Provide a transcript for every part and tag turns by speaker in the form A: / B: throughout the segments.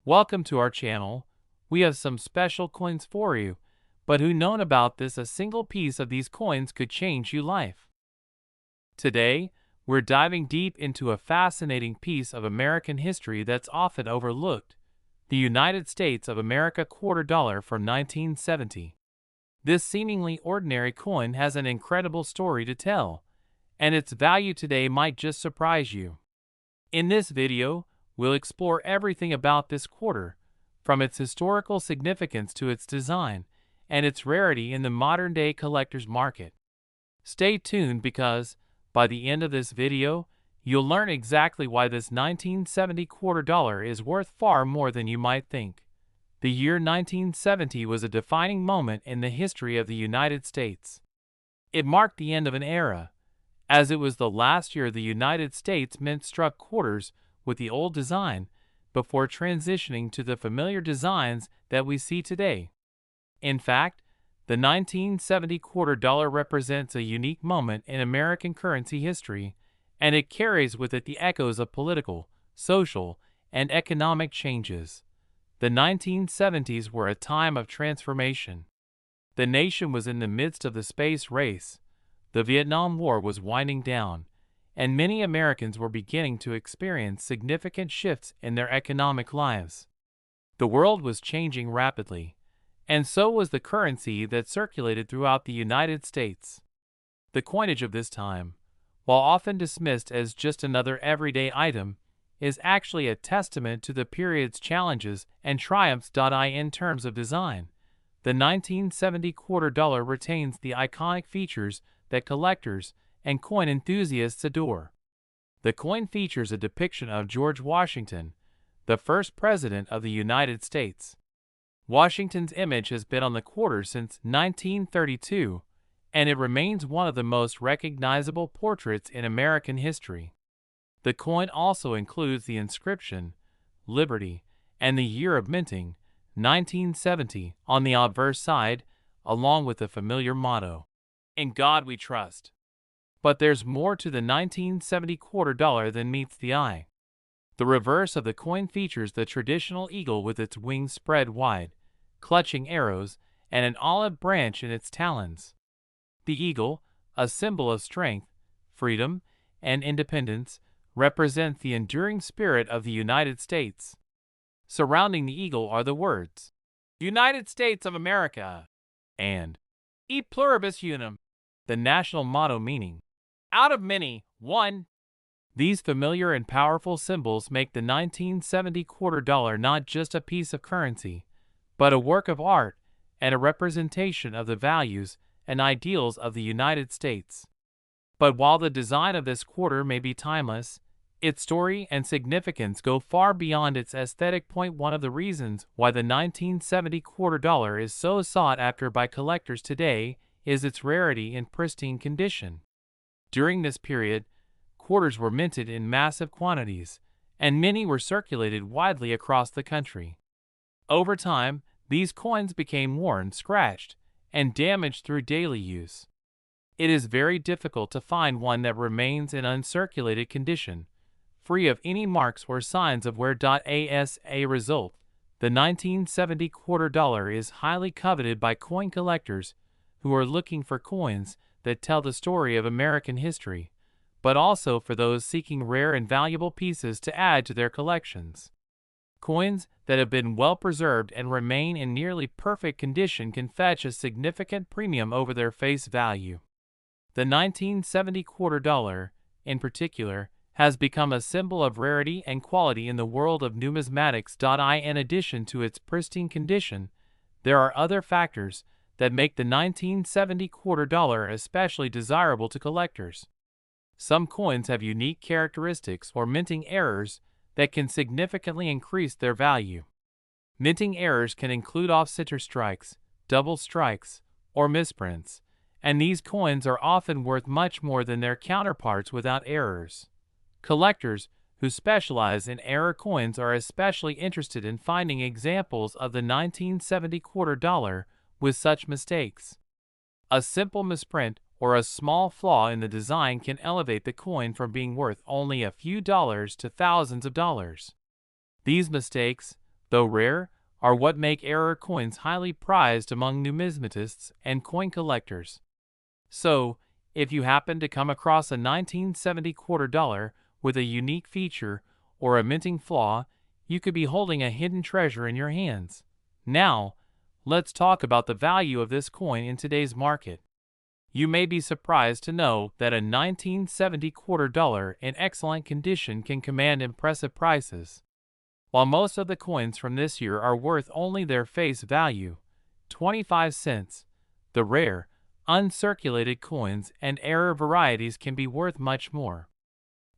A: Welcome to our channel. We have some special coins for you, but who known about this, a single piece of these coins could change your life. Today, we're diving deep into a fascinating piece of American history that's often overlooked, the United States of America $quarter from 1970. This seemingly ordinary coin has an incredible story to tell, and its value today might just surprise you. In this video, we'll explore everything about this quarter, from its historical significance to its design and its rarity in the modern-day collector's market. Stay tuned because, by the end of this video, you'll learn exactly why this 1970 $quarter is worth far more than you might think. The year 1970 was a defining moment in the history of the United States. It marked the end of an era, as it was the last year the United States Mint struck quarters with the old design before transitioning to the familiar designs that we see today. In fact, the 1970 $quarter represents a unique moment in American currency history, and it carries with it the echoes of political, social, and economic changes. The 1970s were a time of transformation. The nation was in the midst of the space race, the Vietnam War was winding down, and many Americans were beginning to experience significant shifts in their economic lives. The world was changing rapidly, and so was the currency that circulated throughout the United States. The coinage of this time, while often dismissed as just another everyday item, is actually a testament to the period's challenges and triumphs. In terms of design, the 1970 $quarter retains the iconic features that collectors and coin enthusiasts adore. The coin features a depiction of George Washington, the first president of the United States. Washington's image has been on the quarter since 1932, and it remains one of the most recognizable portraits in American history. The coin also includes the inscription, Liberty, and the year of minting, 1970, on the obverse side, along with the familiar motto, "In God We Trust." But there's more to the 1970 $quarter than meets the eye. The reverse of the coin features the traditional eagle with its wings spread wide, clutching arrows, and an olive branch in its talons. The eagle, a symbol of strength, freedom, and independence, represents the enduring spirit of the United States. Surrounding the eagle are the words, "United States of America," and "E pluribus unum," the national motto meaning, "Out of many, one." These familiar and powerful symbols make the 1970 $quarter not just a piece of currency, but a work of art and a representation of the values and ideals of the United States. But while the design of this quarter may be timeless, its story and significance go far beyond its aesthetic point. One of the reasons why the 1970 $quarter is so sought after by collectors today is its rarity and pristine condition. During this period, quarters were minted in massive quantities, and many were circulated widely across the country. Over time, these coins became worn, scratched, and damaged through daily use. It is very difficult to find one that remains in uncirculated condition, free of any marks or signs of wear. As a result, the 1970 $quarter is highly coveted by coin collectors who are looking for coins that tell the story of American history, but also for those seeking rare and valuable pieces to add to their collections. Coins that have been well preserved and remain in nearly perfect condition can fetch a significant premium over their face value. The 1970 $quarter, in particular, has become a symbol of rarity and quality in the world of numismatics. In addition to its pristine condition, there are other factors that make the 1970 $quarter especially desirable to collectors. Some coins have unique characteristics or minting errors that can significantly increase their value. Minting errors can include off-center strikes, double strikes, or misprints, and these coins are often worth much more than their counterparts without errors. Collectors who specialize in error coins are especially interested in finding examples of the 1970 $quarter with such mistakes. A simple misprint or a small flaw in the design can elevate the coin from being worth only a few dollars to thousands of dollars. These mistakes, though rare, are what make error coins highly prized among numismatists and coin collectors. So, if you happen to come across a 1970 quarter dollar with a unique feature or a minting flaw, you could be holding a hidden treasure in your hands. Now, let's talk about the value of this coin in today's market. You may be surprised to know that a 1970 quarter dollar in excellent condition can command impressive prices. While most of the coins from this year are worth only their face value, 25 cents, the rare, uncirculated coins and error varieties can be worth much more.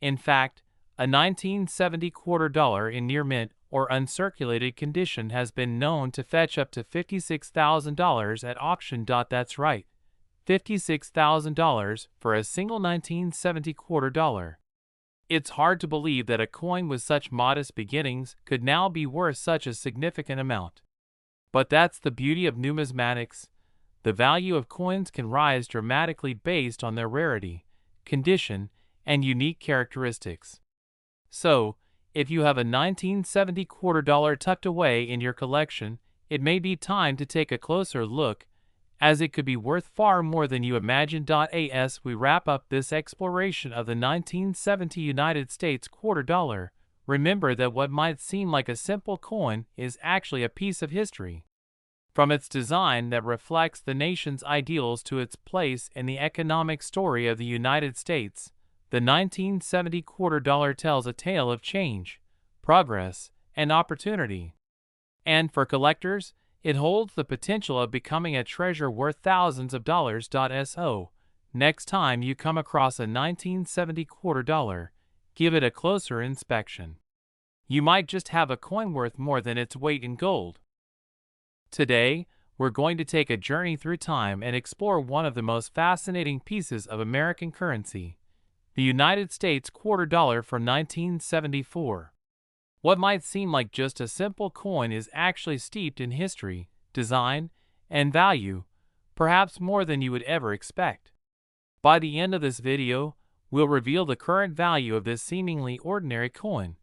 A: In fact, a 1970 quarter dollar in near mint or uncirculated condition has been known to fetch up to $56,000 at auction. That's right, $56,000 for a single 1970 quarter dollar. It's hard to believe that a coin with such modest beginnings could now be worth such a significant amount. But that's the beauty of numismatics. The value of coins can rise dramatically based on their rarity, condition, and unique characteristics. So, if you have a 1970 quarter dollar tucked away in your collection, it may be time to take a closer look, as it could be worth far more than you imagine. As we wrap up this exploration of the 1970 United States quarter dollar, remember that what might seem like a simple coin is actually a piece of history. From its design that reflects the nation's ideals to its place in the economic story of the United States, the 1970 quarter dollar tells a tale of change, progress, and opportunity. And for collectors, it holds the potential of becoming a treasure worth thousands of dollars. So, next time you come across a 1970 quarter dollar, give it a closer inspection. You might just have a coin worth more than its weight in gold. Today, we're going to take a journey through time and explore one of the most fascinating pieces of American currency, the United States quarter dollar from 1974. What might seem like just a simple coin is actually steeped in history, design, and value, perhaps more than you would ever expect. By the end of this video, we'll reveal the current value of this seemingly ordinary coin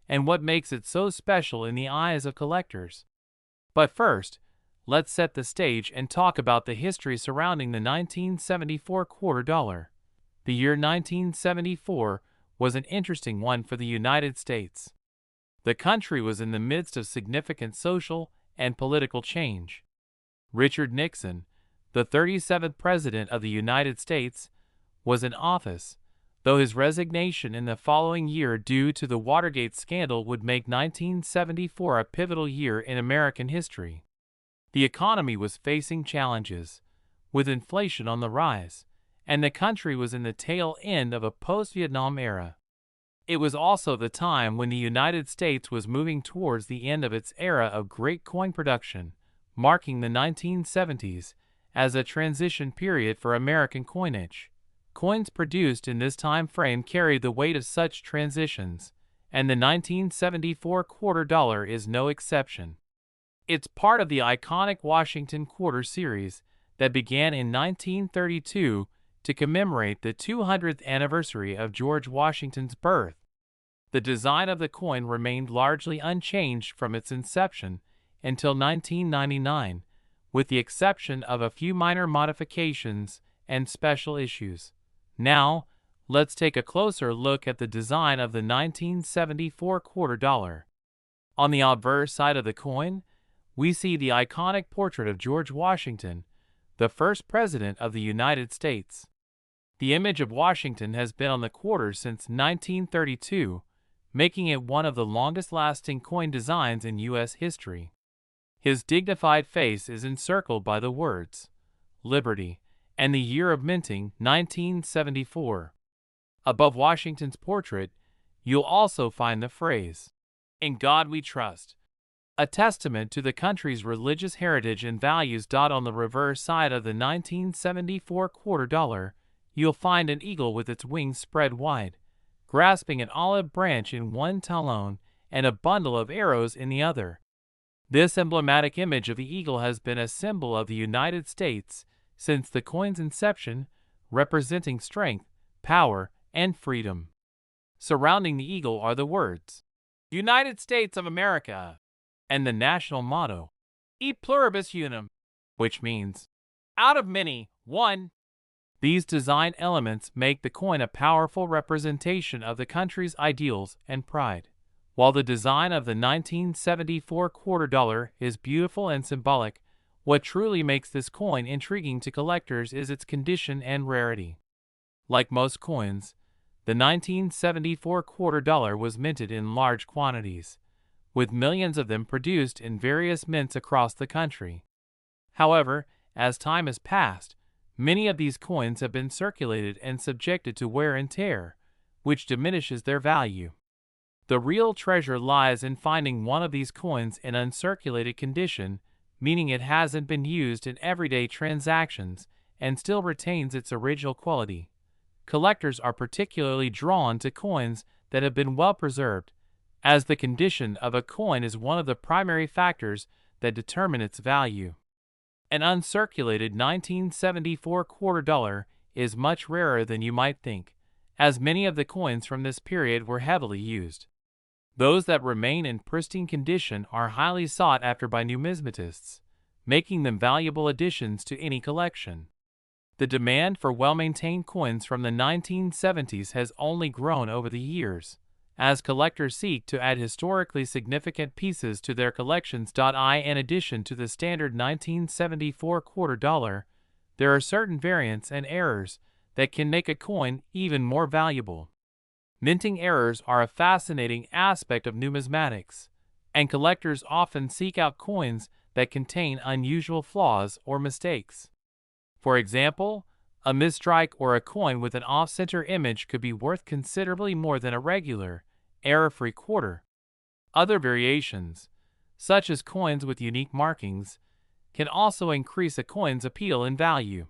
A: and what makes it so special in the eyes of collectors. But first, let's set the stage and talk about the history surrounding the 1974 quarter dollar. The year 1974 was an interesting one for the United States. The country was in the midst of significant social and political change. Richard Nixon, the 37th President of the United States, was in office, though his resignation in the following year due to the Watergate scandal would make 1974 a pivotal year in American history. The economy was facing challenges, with inflation on the rise, and the country was in the tail end of a post-Vietnam era. It was also the time when the United States was moving towards the end of its era of great coin production, marking the 1970s as a transition period for American coinage. Coins produced in this time frame carried the weight of such transitions, and the 1974 quarter dollar is no exception. It's part of the iconic Washington Quarter series that began in 1932 to commemorate the 200th anniversary of George Washington's birth. The design of the coin remained largely unchanged from its inception until 1999, with the exception of a few minor modifications and special issues. Now, let's take a closer look at the design of the 1974 quarter dollar. On the obverse side of the coin, we see the iconic portrait of George Washington, the first president of the United States. The image of Washington has been on the quarter since 1932, making it one of the longest-lasting coin designs in U.S. history. His dignified face is encircled by the words, Liberty, and the year of minting, 1974. Above Washington's portrait, you'll also find the phrase, In God We Trust, a testament to the country's religious heritage and values. On the reverse side of the 1974 quarter dollar, you'll find an eagle with its wings spread wide, grasping an olive branch in one talon and a bundle of arrows in the other. This emblematic image of the eagle has been a symbol of the United States since the coin's inception, representing strength, power, and freedom. Surrounding the eagle are the words, United States of America. and the national motto, E pluribus unum, which means, out of many, one. These design elements make the coin a powerful representation of the country's ideals and pride. While the design of the 1974 quarter dollar is beautiful and symbolic, what truly makes this coin intriguing to collectors is its condition and rarity. Like most coins, the 1974 quarter dollar was minted in large quantities, with millions of them produced in various mints across the country. However, as time has passed, many of these coins have been circulated and subjected to wear and tear, which diminishes their value. The real treasure lies in finding one of these coins in uncirculated condition, meaning it hasn't been used in everyday transactions and still retains its original quality. Collectors are particularly drawn to coins that have been well preserved, as the condition of a coin is one of the primary factors that determine its value. An uncirculated 1974 quarter dollar is much rarer than you might think, as many of the coins from this period were heavily used. Those that remain in pristine condition are highly sought after by numismatists, making them valuable additions to any collection. The demand for well-maintained coins from the 1970s has only grown over the years, as collectors seek to add historically significant pieces to their collections. In addition to the standard 1974 quarter dollar, there are certain variants and errors that can make a coin even more valuable. Minting errors are a fascinating aspect of numismatics, and collectors often seek out coins that contain unusual flaws or mistakes. For example, a misstrike or a coin with an off-center image could be worth considerably more than a regular, error-free quarter. Other variations, such as coins with unique markings, can also increase a coin's appeal and value.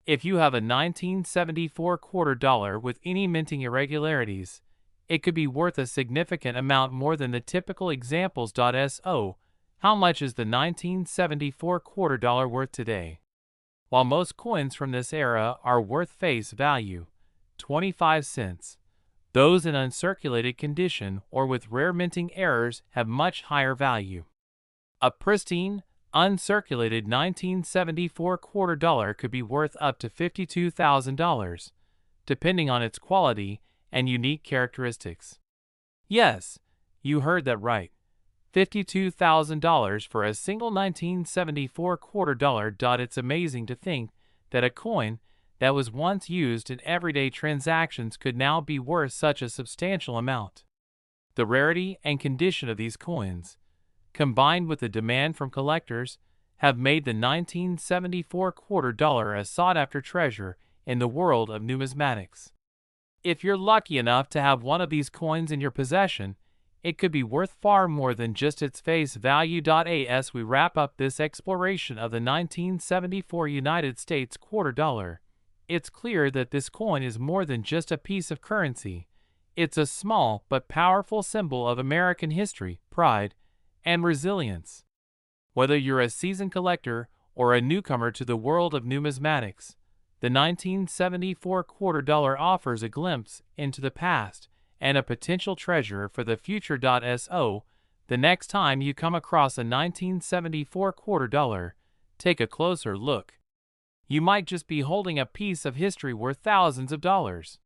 A: If you have a 1974 quarter dollar with any minting irregularities, it could be worth a significant amount more than the typical examples. So, how much is the 1974 quarter dollar worth today? While most coins from this era are worth face value, 25 cents, those in uncirculated condition or with rare minting errors have much higher value. A pristine, uncirculated 1974 quarter dollar could be worth up to $52,000, depending on its quality and unique characteristics. Yes, you heard that right. $52,000 for a single 1974 quarter dollar. It's amazing to think that a coin that was once used in everyday transactions could now be worth such a substantial amount. The rarity and condition of these coins, combined with the demand from collectors, have made the 1974 quarter dollar a sought-after treasure in the world of numismatics. If you're lucky enough to have one of these coins in your possession, it could be worth far more than just its face value. As we wrap up this exploration of the 1974 United States quarter dollar, it's clear that this coin is more than just a piece of currency. It's a small but powerful symbol of American history, pride, and resilience. Whether you're a seasoned collector or a newcomer to the world of numismatics, the 1974 quarter dollar offers a glimpse into the past and a potential treasure for the future. So, the next time you come across a 1974 quarter dollar, take a closer look. You might just be holding a piece of history worth thousands of dollars.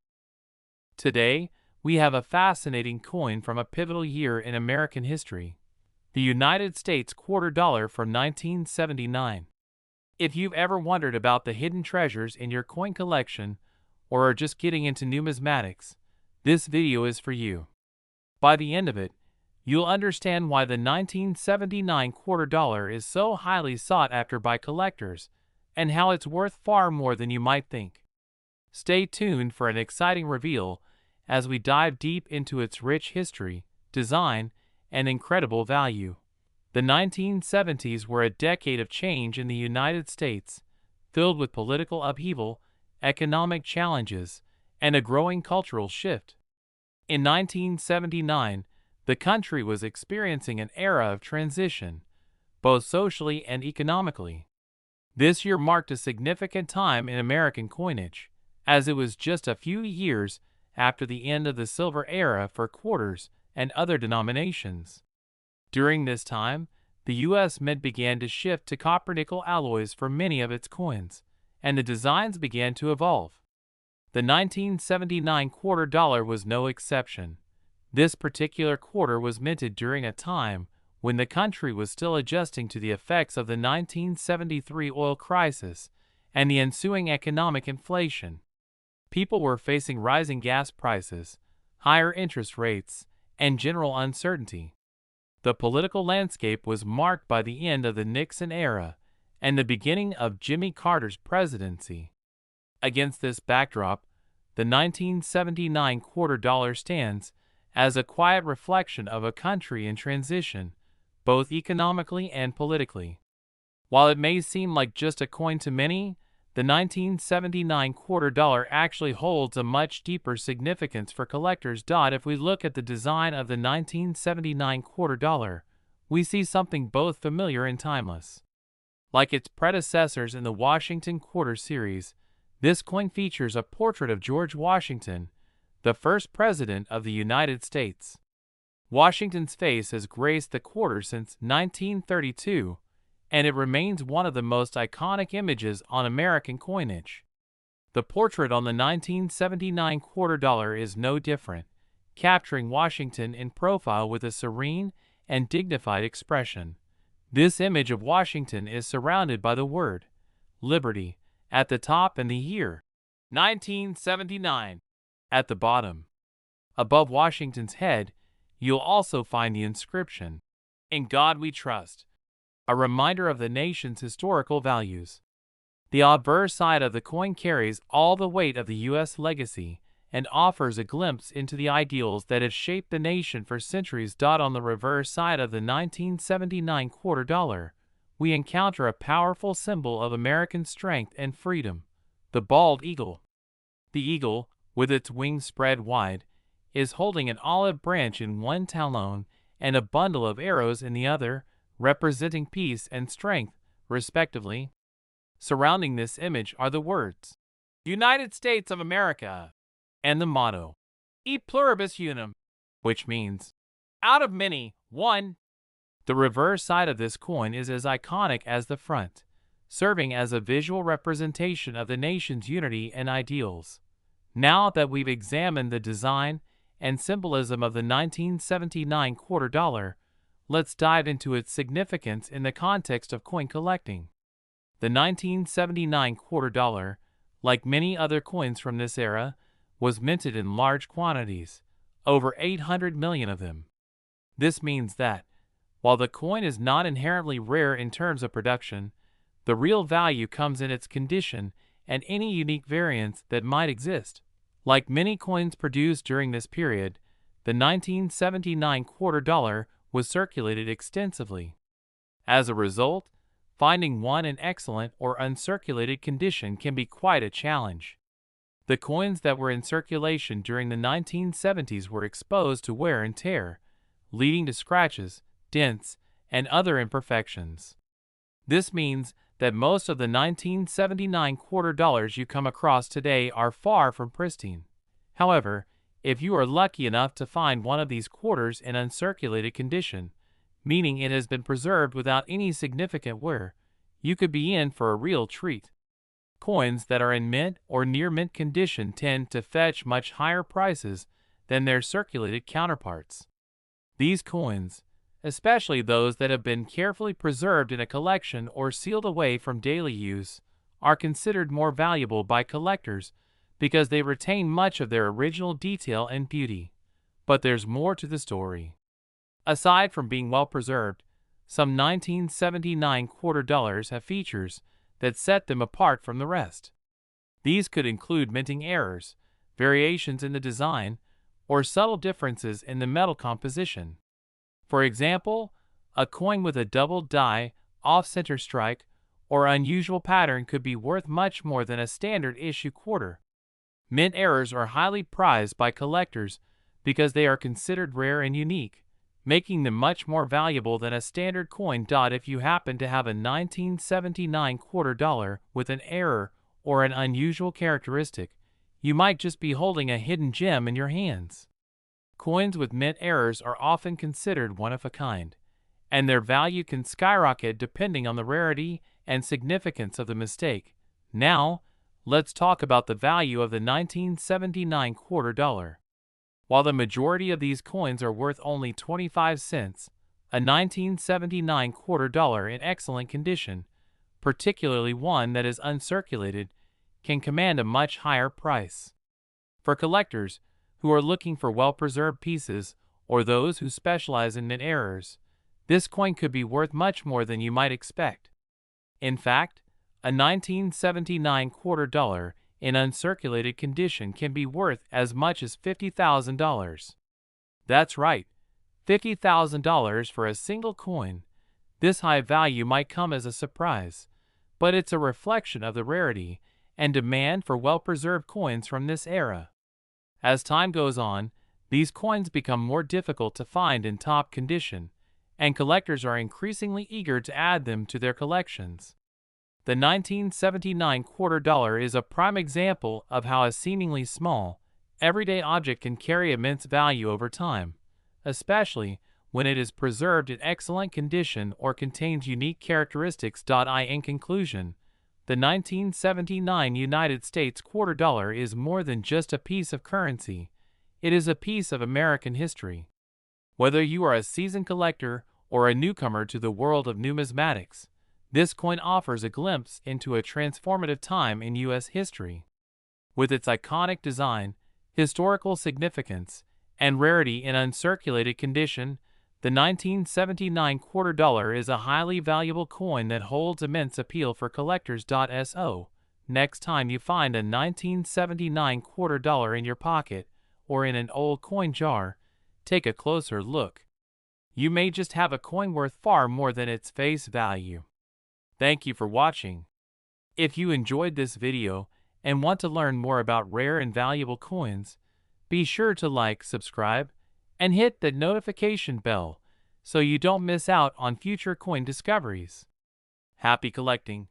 A: Today, we have a fascinating coin from a pivotal year in American history, the United States quarter dollar from 1979. If you've ever wondered about the hidden treasures in your coin collection or are just getting into numismatics, this video is for you. By the end of it, you'll understand why the 1979 quarter dollar is so highly sought after by collectors and how it's worth far more than you might think. Stay tuned for an exciting reveal as we dive deep into its rich history, design, and incredible value. The 1970s were a decade of change in the United States, filled with political upheaval, economic challenges, and a growing cultural shift. In 1979, the country was experiencing an era of transition, both socially and economically. This year marked a significant time in American coinage, as it was just a few years after the end of the silver era for quarters and other denominations. During this time, the U.S. Mint began to shift to copper-nickel alloys for many of its coins, and the designs began to evolve. The 1979 quarter dollar was no exception. This particular quarter was minted during a time when the country was still adjusting to the effects of the 1973 oil crisis and the ensuing economic inflation. People were facing rising gas prices, higher interest rates, and general uncertainty. The political landscape was marked by the end of the Nixon era and the beginning of Jimmy Carter's presidency. Against this backdrop, the 1979 quarter dollar stands as a quiet reflection of a country in transition, both economically and politically. While it may seem like just a coin to many, the 1979 quarter dollar actually holds a much deeper significance for collectors. If we look at the design of the 1979 quarter dollar, we see something both familiar and timeless. Like its predecessors in the Washington Quarter series, this coin features a portrait of George Washington, the first president of the United States. Washington's face has graced the quarter since 1932, and it remains one of the most iconic images on American coinage. The portrait on the 1979 quarter dollar is no different, capturing Washington in profile with a serene and dignified expression. This image of Washington is surrounded by the word Liberty at the top and the year 1979 at the bottom. Above Washington's head, you'll also find the inscription, "In God We Trust," a reminder of the nation's historical values. The obverse side of the coin carries all the weight of the U.S. legacy and offers a glimpse into the ideals that have shaped the nation for centuries. On the reverse side of the 1979 quarter dollar, we encounter a powerful symbol of American strength and freedom, the bald eagle. The eagle, with its wings spread wide, is holding an olive branch in one talon and a bundle of arrows in the other, representing peace and strength, respectively. Surrounding this image are the words, "United States of America," and the motto, "E pluribus unum," which means, "Out of many, one." The reverse side of this coin is as iconic as the front, serving as a visual representation of the nation's unity and ideals. Now that we've examined the design and symbolism of the 1979 quarter dollar, let's dive into its significance in the context of coin collecting. The 1979 quarter dollar, like many other coins from this era, was minted in large quantities, over 800 million of them. This means that, while the coin is not inherently rare in terms of production, the real value comes in its condition and any unique variants that might exist. Like many coins produced during this period, the 1979 quarter dollar was circulated extensively. As a result, finding one in excellent or uncirculated condition can be quite a challenge. The coins that were in circulation during the 1970s were exposed to wear and tear, leading to scratches, dents, and other imperfections. This means that most of the 1979 quarter dollars you come across today are far from pristine. However, if you are lucky enough to find one of these quarters in uncirculated condition, meaning it has been preserved without any significant wear, you could be in for a real treat. Coins that are in mint or near mint condition tend to fetch much higher prices than their circulated counterparts. These coins, especially those that have been carefully preserved in a collection or sealed away from daily use, are considered more valuable by collectors because they retain much of their original detail and beauty. But there's more to the story. Aside from being well preserved, some 1979 quarter dollars have features that set them apart from the rest. These could include minting errors, variations in the design, or subtle differences in the metal composition. For example, a coin with a double die, off-center strike, or unusual pattern could be worth much more than a standard issue quarter. Mint errors are highly prized by collectors because they are considered rare and unique, making them much more valuable than a standard coin. If you happen to have a 1979 quarter dollar with an error or an unusual characteristic, you might just be holding a hidden gem in your hands. Coins with mint errors are often considered one of a kind, and their value can skyrocket depending on the rarity and significance of the mistake. Now, let's talk about the value of the 1979 quarter dollar. While the majority of these coins are worth only 25 cents, a 1979 quarter dollar in excellent condition, particularly one that is uncirculated, can command a much higher price. For collectors who are looking for well-preserved pieces or those who specialize in mint errors, this coin could be worth much more than you might expect. In fact, a 1979 quarter dollar in uncirculated condition can be worth as much as $50,000. That's right, $50,000 for a single coin. This high value might come as a surprise, but it's a reflection of the rarity and demand for well-preserved coins from this era. As time goes on, these coins become more difficult to find in top condition, and collectors are increasingly eager to add them to their collections. The 1979 quarter dollar is a prime example of how a seemingly small, everyday object can carry immense value over time, especially when it is preserved in excellent condition or contains unique characteristics. In conclusion, the 1979 United States quarter dollar is more than just a piece of currency. It is a piece of American history. Whether you are a seasoned collector or a newcomer to the world of numismatics, this coin offers a glimpse into a transformative time in U.S. history. With its iconic design, historical significance, and rarity in uncirculated condition, the 1979 quarter dollar is a highly valuable coin that holds immense appeal for collectors. Next time you find a 1979 quarter dollar in your pocket or in an old coin jar, take a closer look. You may just have a coin worth far more than its face value. Thank you for watching. If you enjoyed this video and want to learn more about rare and valuable coins, be sure to like, subscribe, and hit the notification bell so you don't miss out on future coin discoveries. Happy collecting!